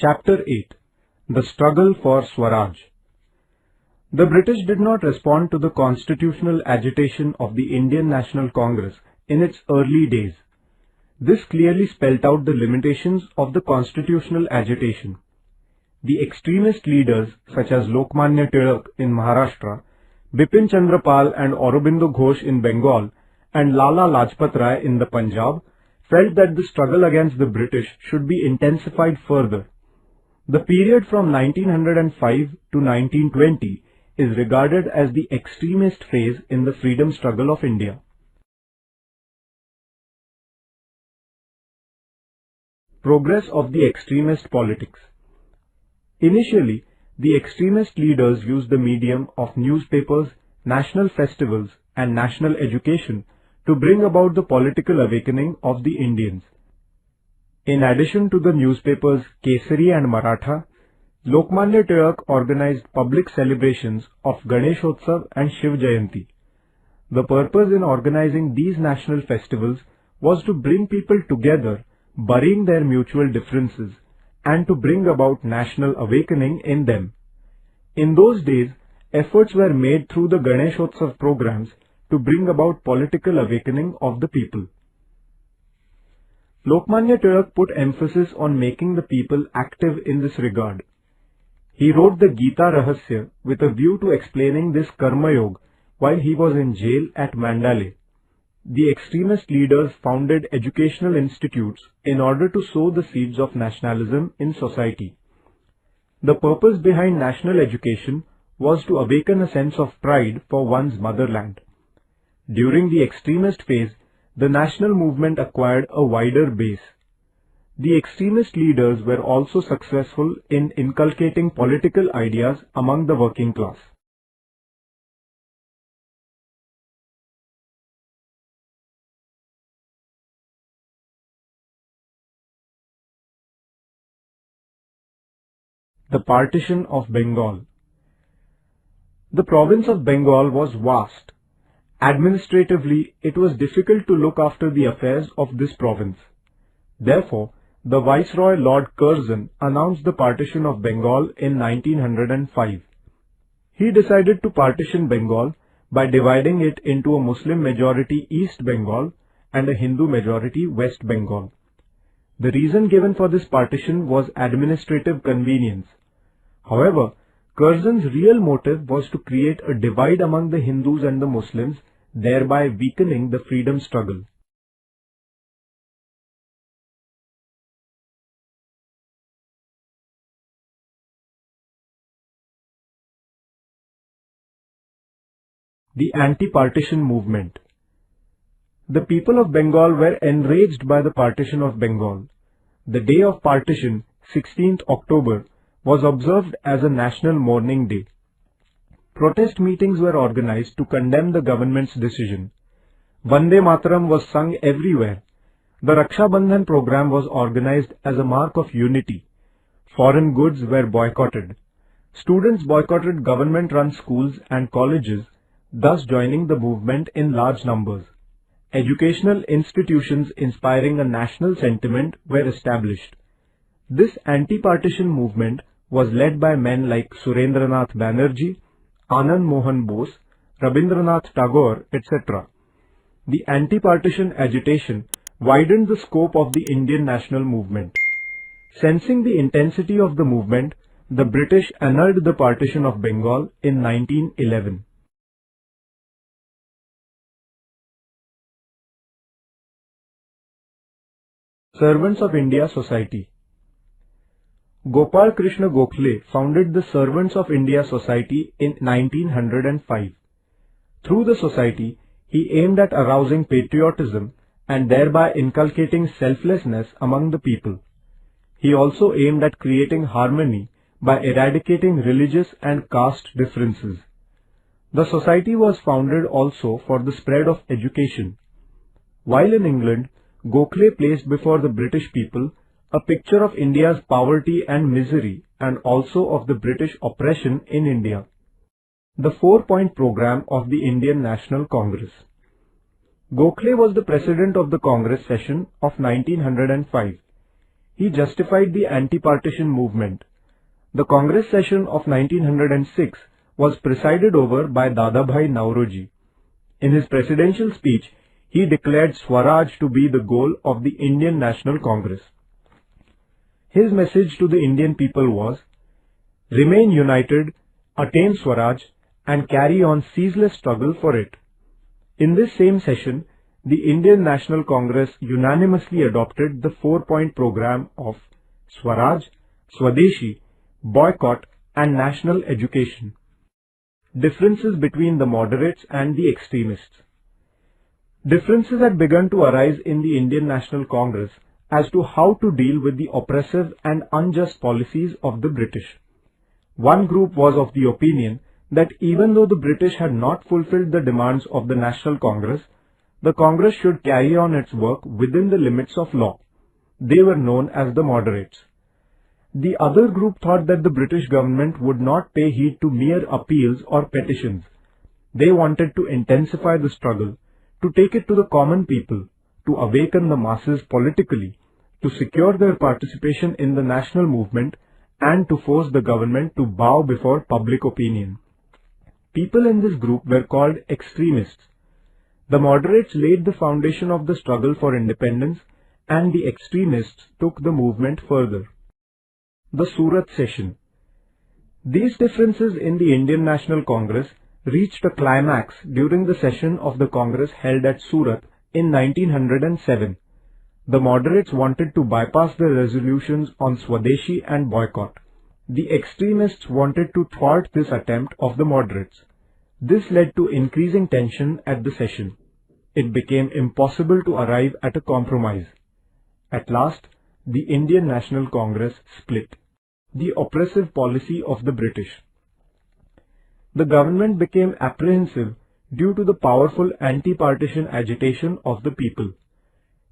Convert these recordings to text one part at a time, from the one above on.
Chapter 8. The Struggle for Swaraj. The British did not respond to the constitutional agitation of the Indian National Congress in its early days. This clearly spelt out the limitations of the constitutional agitation. The extremist leaders such as Lokmanya Tilak in Maharashtra, Bipin Chandra Pal and Aurobindo Ghosh in Bengal, and Lala Lajpat Rai in the Punjab felt that the struggle against the British should be intensified further. The period from 1905 to 1920 is regarded as the extremist phase in the freedom struggle of India. Progress of the extremist politics. Initially, the extremist leaders used the medium of newspapers, national festivals, and national education to bring about the political awakening of the Indians. In addition to the newspapers Kesari and Maratha, Lokmanya Tilak organized public celebrations of Ganeshotsav and Shiv Jayanti. The purpose in organizing these national festivals was to bring people together, burying their mutual differences, and to bring about national awakening in them. In those days, efforts were made through the Ganeshotsav programs to bring about political awakening of the people. Lokmanya Tilak put emphasis on making the people active in this regard. He wrote the Gita Rahasya with a view to explaining this Karma Yoga while he was in jail at Mandale. The extremist leaders founded educational institutes in order to sow the seeds of nationalism in society. The purpose behind national education was to awaken a sense of pride for one's motherland. During the extremist phase, the national movement acquired a wider base. The extremist leaders were also successful in inculcating political ideas among the working class. The partition of Bengal. The province of Bengal was vast. Administratively, it was difficult to look after the affairs of this province. Therefore, the Viceroy Lord Curzon announced the partition of Bengal in 1905. He decided to partition Bengal by dividing it into a Muslim majority East Bengal and a Hindu majority West Bengal. The reason given for this partition was administrative convenience. However, Curzon's real motive was to create a divide among the Hindus and the Muslims, thereby weakening the freedom struggle. The anti-partition movement. The people of Bengal were enraged by the partition of Bengal. The day of partition, 16th October, was observed as a national mourning day. Protest meetings were organized to condemn the government's decision. Vande Mataram was sung everywhere. The Raksha Bandhan program was organized as a mark of unity. Foreign goods were boycotted. Students boycotted government-run schools and colleges, thus joining the movement in large numbers. Educational institutions inspiring a national sentiment were established. This anti-partition movement was led by men like Surendranath Banerjee, Anand Mohan Bose, Rabindranath Tagore, etc. The anti-partition agitation widened the scope of the Indian national movement. Sensing the intensity of the movement, the British annulled the partition of Bengal in 1911. Servants of India Society. Gopal Krishna Gokhale founded the Servants of India Society in 1905. Through the society, he aimed at arousing patriotism and thereby inculcating selflessness among the people. He also aimed at creating harmony by eradicating religious and caste differences. The society was founded also for the spread of education. While in England, Gokhale placed before the British people a picture of India's poverty and misery and also of the British oppression in India. The 4-point program of the Indian National Congress. Gokhale was the president of the Congress session of 1905. he justified the anti-partition movement. The Congress session of 1906 was presided over by Dadabhai Naoroji. In his presidential speech, he declared Swaraj to be the goal of the Indian National Congress. His message to the Indian people was, remain united, attain Swaraj, and carry on ceaseless struggle for it. In this same session, the Indian National Congress unanimously adopted the 4-point program of Swaraj, Swadeshi, boycott and national education. Differences between the moderates and the extremists. Differences had begun to arise in the Indian National Congress as to how to deal with the oppressive and unjust policies of the British. One group was of the opinion that even though the British had not fulfilled the demands of the National Congress, the Congress should carry on its work within the limits of law. They were known as the moderates. The other group thought that the British government would not pay heed to mere appeals or petitions. They wanted to intensify the struggle, to take it to the common people, to awaken the masses politically, to secure their participation in the national movement, and to force the government to bow before public opinion. People in this group were called extremists. The moderates laid the foundation of the struggle for independence, and the extremists took the movement further. The Surat session. These differences in the Indian National Congress reached a climax during the session of the Congress held at Surat in 1907. The moderates wanted to bypass the resolutions on Swadeshi and boycott. The extremists wanted to thwart this attempt of the moderates. This led to increasing tension at the session. It became impossible to arrive at a compromise. At last, the Indian National Congress split. The oppressive policy of the British. The government became apprehensive due to the powerful anti-partition agitation of the people.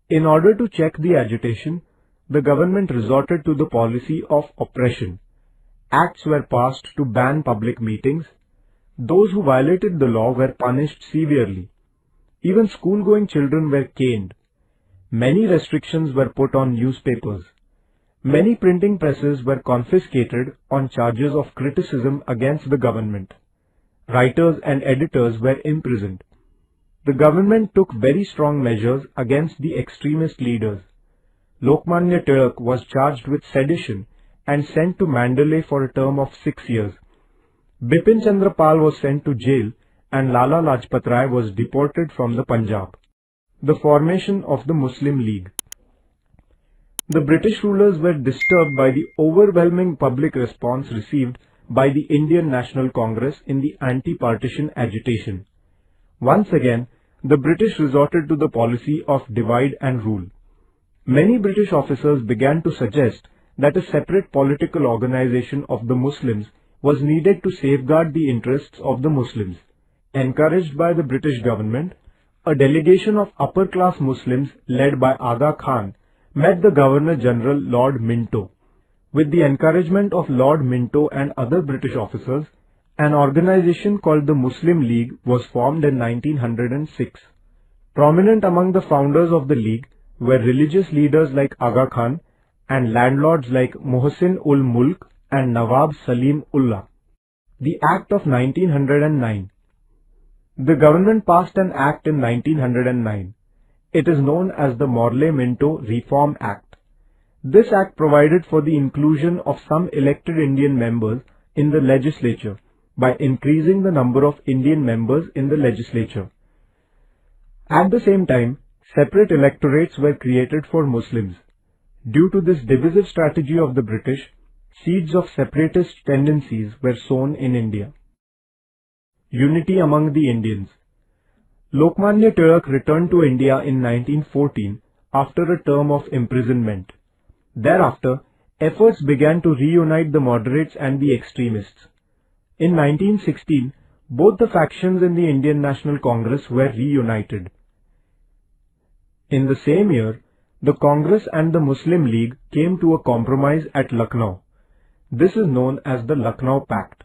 In order to check the agitation, the government resorted to the policy of oppression. Acts were passed to ban public meetings. Those who violated the law were punished severely. Even school-going children were caned. Many restrictions were put on newspapers. Many printing presses were confiscated on charges of criticism against the government. Writers and editors were imprisoned. The government took very strong measures against the extremist leaders. Lokmanya Tilak was charged with sedition and sent to Mandalay for a term of 6 years. Bipin Chandra Pal was sent to jail and Lala Lajpat Rai was deported from the Punjab. The formation of the Muslim League. The British rulers were disturbed by the overwhelming public response received by the Indian National Congress in the anti-partition agitation. Once again, the British resorted to the policy of divide and rule. Many British officers began to suggest that a separate political organization of the Muslims was needed to safeguard the interests of the Muslims. Encouraged by the British government, a delegation of upper-class Muslims led by Aga Khan met the Governor-General Lord Minto. With the encouragement of Lord Minto and other British officers, an organization called the Muslim League was formed in 1906. Prominent among the founders of the League were religious leaders like Aga Khan and landlords like Mohsin-ul-Mulk and Nawab Salim-ullah. The Act of 1909. The government passed an act in 1909. It is known as the Morley-Minto Reform Act. This act provided for the inclusion of some elected Indian members in the legislature by increasing the number of Indian members in the legislature. At the same time, separate electorates were created for Muslims. Due to this divisive strategy of the British, seeds of separatist tendencies were sown in India. Unity among the Indians. Lokmanya Tilak returned to India in 1914 after a term of imprisonment. Thereafter, efforts began to reunite the moderates and the extremists. In 1916, both the factions in the Indian National Congress were reunited. In the same year, the Congress and the Muslim League came to a compromise at Lucknow. This is known as the Lucknow Pact.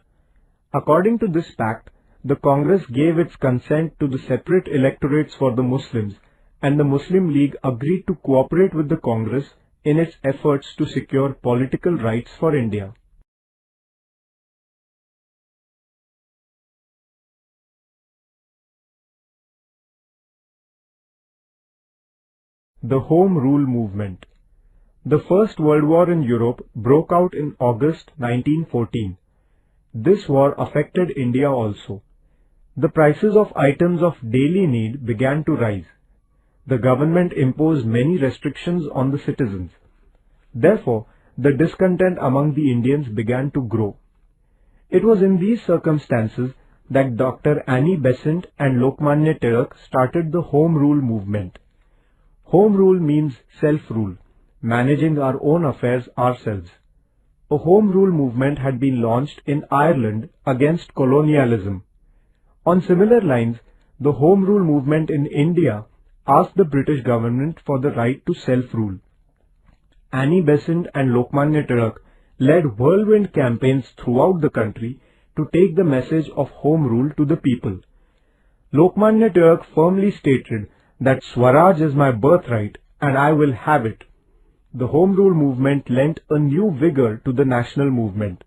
According to this pact, the Congress gave its consent to the separate electorates for the Muslims, and the Muslim League agreed to cooperate with the Congress in its efforts to secure political rights for India. The Home Rule Movement. The First World War in Europe broke out in August 1914. This war affected India also. The prices of items of daily need began to rise. The government imposed many restrictions on the citizens. Therefore, the discontent among the Indians began to grow. It was in these circumstances that Dr. Annie Besant and Lokmanya Tilak started the Home Rule movement. Home rule means self-rule, managing our own affairs ourselves. A Home Rule movement had been launched in Ireland against colonialism. On similar lines, the Home Rule movement in India asked the British government for the right to self-rule. Annie Besant and Lokmanya Tilak led whirlwind campaigns throughout the country to take the message of Home Rule to the people. Lokmanya Tilak firmly stated that Swaraj is my birthright and I will have it. The Home Rule movement lent a new vigor to the national movement.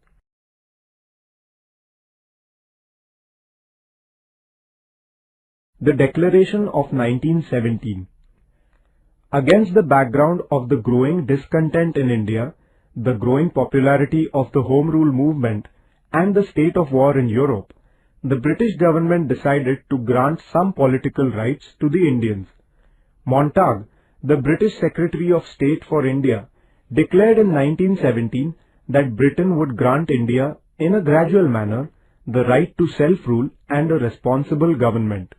The Declaration of 1917. Against the background of the growing discontent in India, the growing popularity of the Home Rule movement, and the state of war in Europe, the British government decided to grant some political rights to the Indians. Montague, the British Secretary of State for India, declared in 1917 that Britain would grant India, in a gradual manner, the right to self-rule and a responsible government.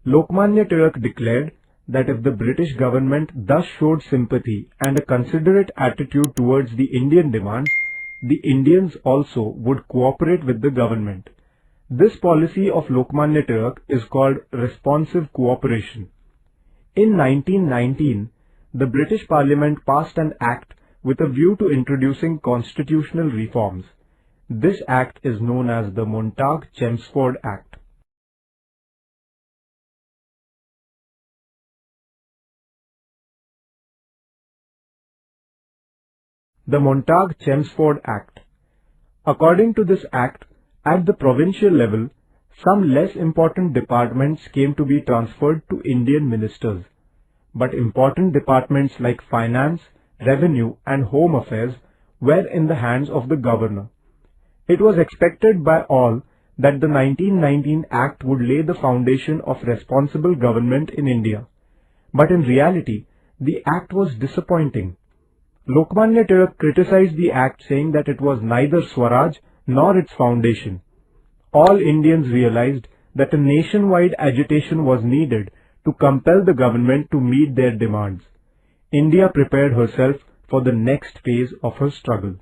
Lokmanya Tilak declared that if the British government thus showed sympathy and a considerate attitude towards the Indian demands, the Indians also would cooperate with the government. This policy of Lokmanya Tilak is called responsive cooperation. In 1919, the British Parliament passed an act with a view to introducing constitutional reforms. This act is known as the Montague-Chelmsford Act. The Montague-Chelmsford Act. According to this act, at the provincial level, some less important departments came to be transferred to Indian ministers, but important departments like finance, revenue and home affairs were in the hands of the governor. It was expected by all that the 1919 Act would lay the foundation of responsible government in India, but in reality, the Act was disappointing. Lokmanya Tilak criticized the Act, saying that it was neither Swaraj nor its foundation. All Indians realized that a nationwide agitation was needed to compel the government to meet their demands. India prepared herself for the next phase of her struggle.